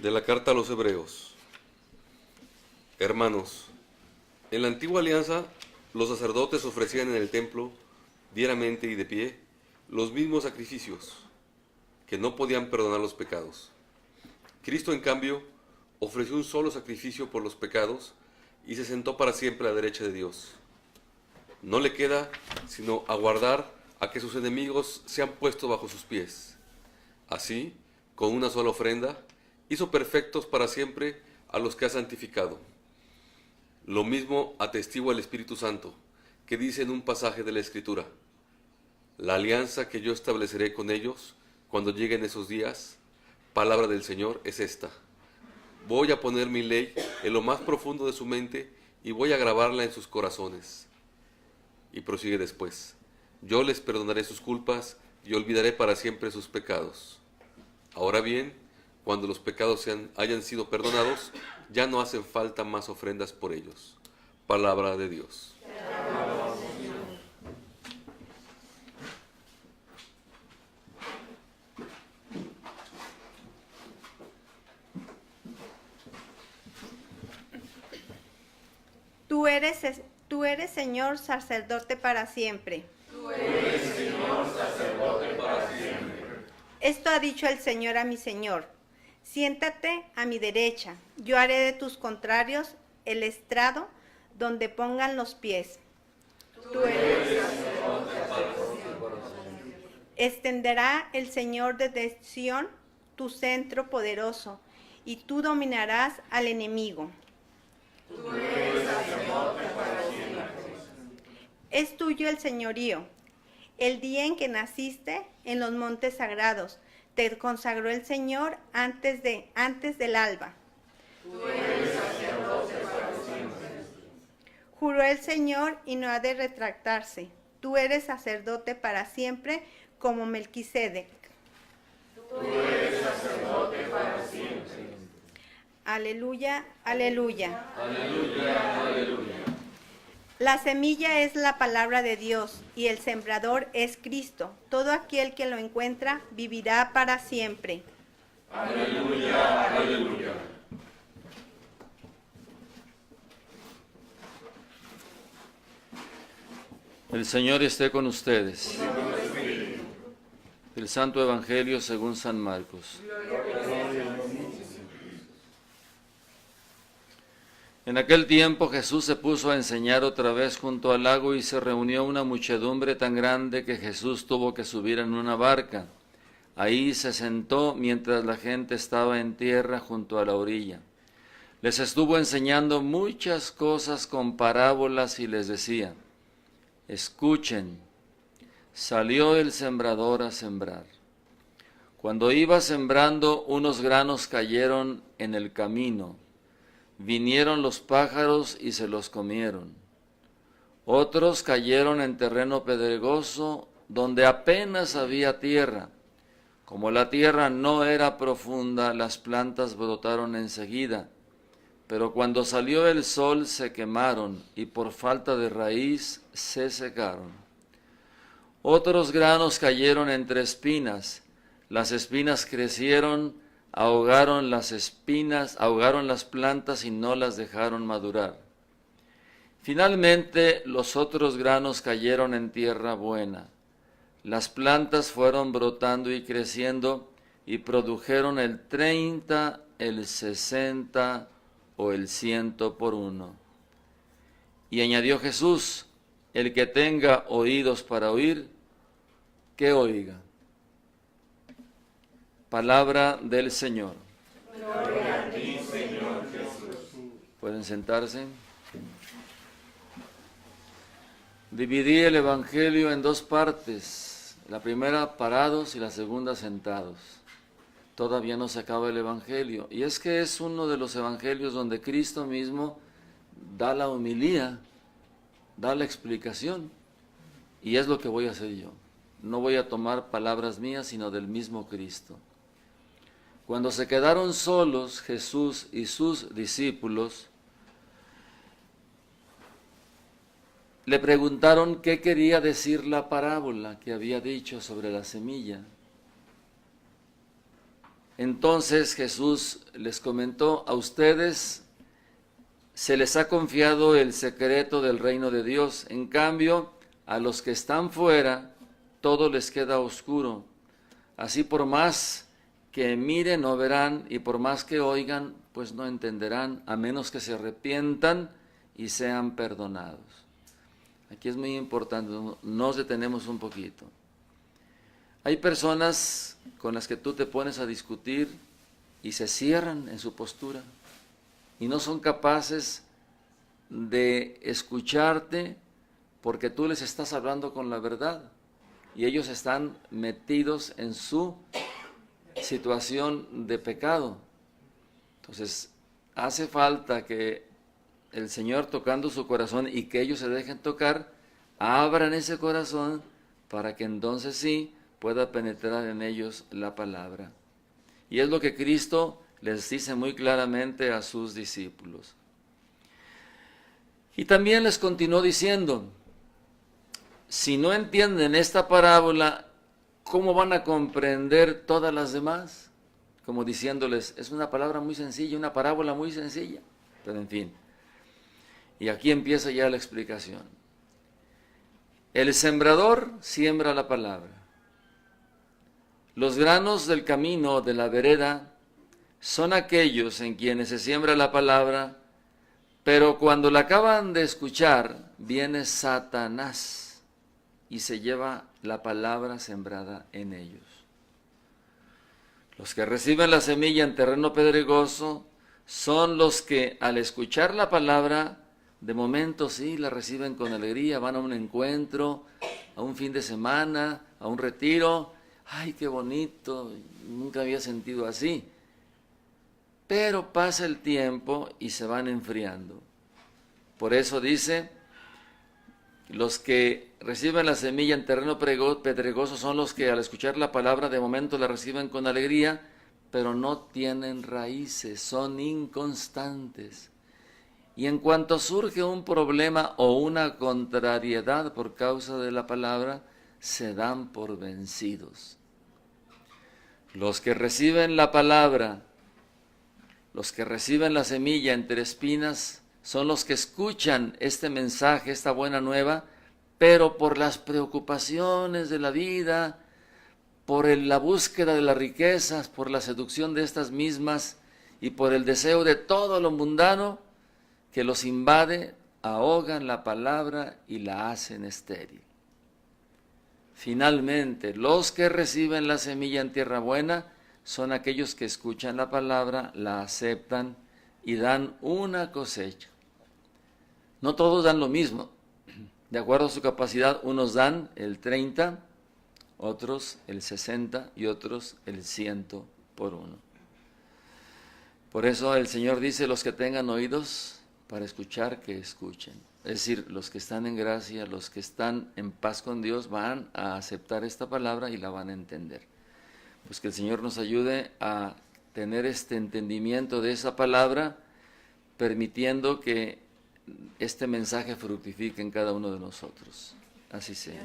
De la carta a los Hebreos. Hermanos, en la antigua alianza los sacerdotes ofrecían en el templo, diariamente y de pie, los mismos sacrificios, que no podían perdonar los pecados. Cristo, en cambio, ofreció un solo sacrificio por los pecados y se sentó para siempre a la derecha de Dios. No le queda sino aguardar a que sus enemigos sean puestos bajo sus pies. Así, con una sola ofrenda, hizo perfectos para siempre a los que ha santificado. Lo mismo atestigua el Espíritu Santo, que dice en un pasaje de la Escritura: la alianza que yo estableceré con ellos cuando lleguen esos días, palabra del Señor, es esta: voy a poner mi ley en lo más profundo de su mente y voy a grabarla en sus corazones. Y prosigue después: yo les perdonaré sus culpas y olvidaré para siempre sus pecados. Ahora bien, cuando los pecados hayan sido perdonados, ya no hacen falta más ofrendas por ellos. Palabra de Dios. Tú eres Señor sacerdote para siempre. Tú eres Señor sacerdote para siempre. Esto ha dicho el Señor a mi Señor: siéntate a mi derecha, yo haré de tus contrarios el estrado donde pongan los pies. Tú eres sacerdote para siempre. Extenderá el Señor desde Sión tu centro poderoso, y tú dominarás al enemigo. Tú eres sacerdote para siempre. Es tuyo el señorío. El día en que naciste en los montes sagrados, te consagró el Señor antes del alba. Tú eres sacerdote para siempre. Juró el Señor y no ha de retractarse. Tú eres sacerdote para siempre, como Melquisedec. Tú eres sacerdote para siempre. Aleluya, aleluya. Aleluya, aleluya. La semilla es la palabra de Dios y el sembrador es Cristo. Todo aquel que lo encuentra vivirá para siempre. Aleluya, aleluya. El Señor esté con ustedes. El Santo Evangelio según San Marcos. En aquel tiempo Jesús se puso a enseñar otra vez junto al lago y se reunió una muchedumbre tan grande que Jesús tuvo que subir en una barca. Ahí se sentó mientras la gente estaba en tierra junto a la orilla. Les estuvo enseñando muchas cosas con parábolas y les decía: escuchen, salió el sembrador a sembrar. Cuando iba sembrando, unos granos cayeron en el camino. Vinieron los pájaros y se los comieron. Otros cayeron en terreno pedregoso, donde apenas había tierra. Como la tierra no era profunda, las plantas brotaron enseguida, pero cuando salió el sol se quemaron y por falta de raíz se secaron. Otros granos cayeron entre espinas. Las espinas crecieron, ahogaron las plantas y no las dejaron madurar. Finalmente, los otros granos cayeron en tierra buena. Las plantas fueron brotando y creciendo y produjeron el 30, el 60 o el 100 por uno. Y añadió Jesús: el que tenga oídos para oír, que oiga. Palabra del Señor. Gloria a ti, Señor Jesús. ¿Pueden sentarse? Dividí el Evangelio en dos partes, la primera parados y la segunda sentados. Todavía no se acaba el Evangelio, y es que es uno de los Evangelios donde Cristo mismo da la homilía, da la explicación, y es lo que voy a hacer yo. No voy a tomar palabras mías, sino del mismo Cristo. Cuando se quedaron solos Jesús y sus discípulos, le preguntaron qué quería decir la parábola que había dicho sobre la semilla. Entonces Jesús les comentó: a ustedes se les ha confiado el secreto del reino de Dios. En cambio, a los que están fuera, todo les queda oscuro. Así, por más que miren, no verán, y por más que oigan, pues no entenderán, a menos que se arrepientan y sean perdonados. Aquí es muy importante, nos detenemos un poquito. Hay personas con las que tú te pones a discutir y se cierran en su postura y no son capaces de escucharte porque tú les estás hablando con la verdad y ellos están metidos en su situación de pecado. Entonces, hace falta que el Señor, tocando su corazón y que ellos se dejen tocar, abran ese corazón para que entonces sí pueda penetrar en ellos la palabra. Y es lo que Cristo les dice muy claramente a sus discípulos. Y también les continuó diciendo: si no entienden esta parábola, ¿cómo van a comprender todas las demás? Como diciéndoles, es una palabra muy sencilla, una parábola muy sencilla. Pero en fin, y aquí empieza ya la explicación. El sembrador siembra la palabra. Los granos del camino, de la vereda, son aquellos en quienes se siembra la palabra, pero cuando la acaban de escuchar, viene Satanás y se lleva la palabra sembrada en ellos. Los que reciben la semilla en terreno pedregoso son los que al escuchar la palabra, de momento sí la reciben con alegría, van a un encuentro, a un fin de semana, a un retiro. ¡Ay, qué bonito! Nunca había sentido así. Pero pasa el tiempo y se van enfriando. Por eso dice, los que reciben la semilla en terreno pedregoso son los que al escuchar la palabra de momento la reciben con alegría, pero no tienen raíces, son inconstantes. Y en cuanto surge un problema o una contrariedad por causa de la palabra, se dan por vencidos. Los que reciben la palabra, los que reciben la semilla entre espinas, son los que escuchan este mensaje, esta buena nueva, pero por las preocupaciones de la vida, por la búsqueda de las riquezas, por la seducción de estas mismas y por el deseo de todo lo mundano que los invade, ahogan la palabra y la hacen estéril. Finalmente, los que reciben la semilla en tierra buena son aquellos que escuchan la palabra, la aceptan y dan una cosecha. No todos dan lo mismo. De acuerdo a su capacidad, unos dan el 30, otros el 60 y otros el 100 por uno. Por eso el Señor dice, los que tengan oídos para escuchar, que escuchen. Es decir, los que están en gracia, los que están en paz con Dios, van a aceptar esta palabra y la van a entender. Pues que el Señor nos ayude a tener este entendimiento de esa palabra, permitiendo que este mensaje fructifique en cada uno de nosotros. Así sea.